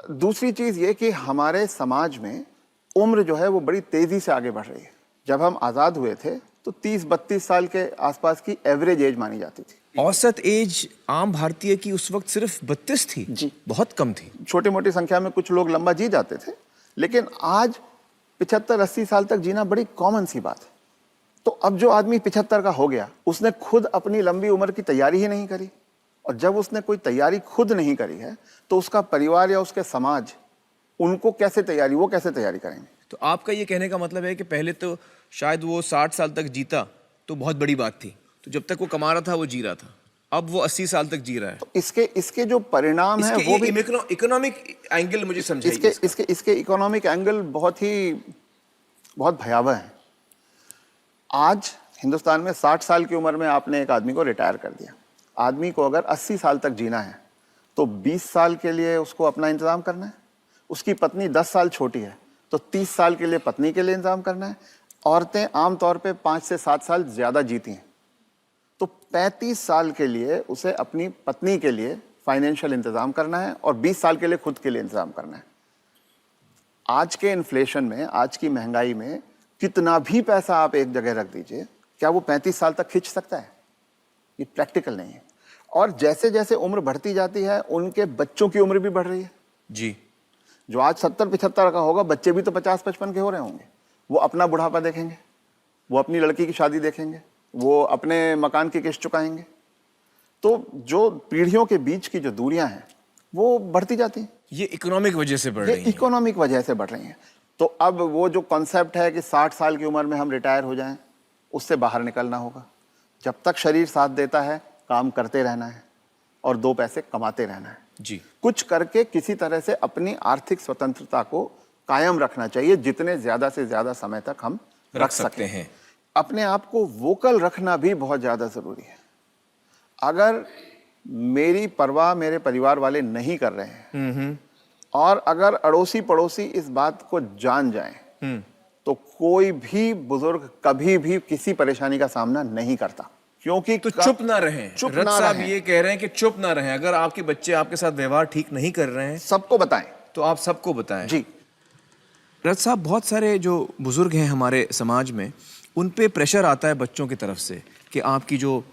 दूसरी चीज ये कि हमारे समाज में उम्र जो है वो बड़ी तेजी से आगे बढ़ रही है। जब हम आजाद हुए थे तो 30-32 साल के आसपास की एवरेज एज मानी जाती थी। औसत एज आम भारतीय की उस वक्त सिर्फ 32 थी जी, बहुत कम थी। छोटी मोटी संख्या में कुछ लोग लंबा जी जाते थे, लेकिन आज 75-80 साल तक जीना बड़ी कॉमन सी बात है। तो अब जो आदमी 75 का हो गया, उसने खुद अपनी लंबी उम्र की तैयारी ही नहीं करी, और जब उसने कोई तैयारी खुद नहीं करी है तो उसका परिवार या उसके समाज उनको कैसे तैयारी, वो कैसे तैयारी करेंगे। तो आपका ये कहने का मतलब है कि पहले तो शायद वो 60 साल तक जीता तो बहुत बड़ी बात थी, तो जब तक वो कमा रहा था वो जी रहा था, अब वो 80 साल तक जी रहा है। तो इसके जो परिणाम है वो भी इकोनॉमिक एंगल मुझे समझाइए। इसके इकोनॉमिक एंगल बहुत भयावह है। आज हिंदुस्तान में 60 साल की उम्र में आपने एक आदमी को रिटायर कर दिया। आदमी को अगर 80 साल तक जीना है तो 20 साल के लिए उसको अपना इंतजाम करना है। उसकी पत्नी 10 साल छोटी है तो 30 साल के लिए पत्नी के लिए इंतजाम करना है। औरतें आमतौर पे 5 से 7 साल ज्यादा जीती हैं, तो 35 साल के लिए उसे अपनी पत्नी के लिए फाइनेंशियल इंतजाम करना है और 20 साल के लिए खुद के लिए इंतजाम करना है। आज के इन्फ्लेशन में, आज की महंगाई में कितना भी पैसा आप एक जगह रख दीजिए, क्या वो 35 साल तक खींच सकता है? ये प्रैक्टिकल नहीं है। और जैसे जैसे उम्र बढ़ती जाती है उनके बच्चों की उम्र भी बढ़ रही है जी। जो आज 70-75 का होगा, बच्चे भी तो 50-55 के हो रहे होंगे। वो अपना बुढ़ापा देखेंगे, वो अपनी लड़की की शादी देखेंगे, वो अपने मकान की किस्त चुकाएंगे। तो जो पीढ़ियों के बीच की जो दूरियां हैं वो बढ़ती जाती हैं। ये इकोनॉमिक वजह से बढ़ रही है। इकोनॉमिक वजह से बढ़ रही हैं। तो अब वो जो कॉन्सेप्ट है कि 60 साल की उम्र में हम रिटायर हो जाएं, उससे बाहर निकलना होगा। जब तक शरीर साथ देता है काम करते रहना है और 2 पैसे कमाते रहना है जी। कुछ करके किसी तरह से अपनी आर्थिक स्वतंत्रता को कायम रखना चाहिए, जितने ज्यादा से ज्यादा समय तक हम रख सकते हैं। अपने आप को वोकल रखना भी बहुत ज्यादा जरूरी है। अगर मेरी परवाह मेरे परिवार वाले नहीं कर रहे हैं और अगर अड़ोसी पड़ोसी इस बात को जान जाएं तो कोई भी बुजुर्ग कभी भी किसी परेशानी का सामना नहीं करता, क्योंकि तो चुप ना रहें। चुप रथ ना साहब रहें। ये कह रहे हैं कि चुप ना रहें। अगर आपके बच्चे आपके साथ व्यवहार ठीक नहीं कर रहे हैं सबको बताएं। तो आप सबको बताएं। जी। रथ साहब, बहुत सारे जो बुजुर्ग हैं हमारे समाज में, उन पे प्रेशर आता है बच्चों की तरफ से कि आपकी जो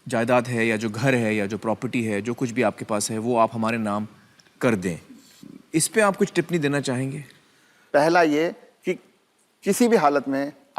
जायदाद है या जो घर है या जो प्रॉपर्टी है, जो कुछ भी आपके पास है, वो आप हमारे नाम कर दें। इस पे आप कुछ टिप्पणी देना चाहेंगे? पहला ये कि किसी भी हालत में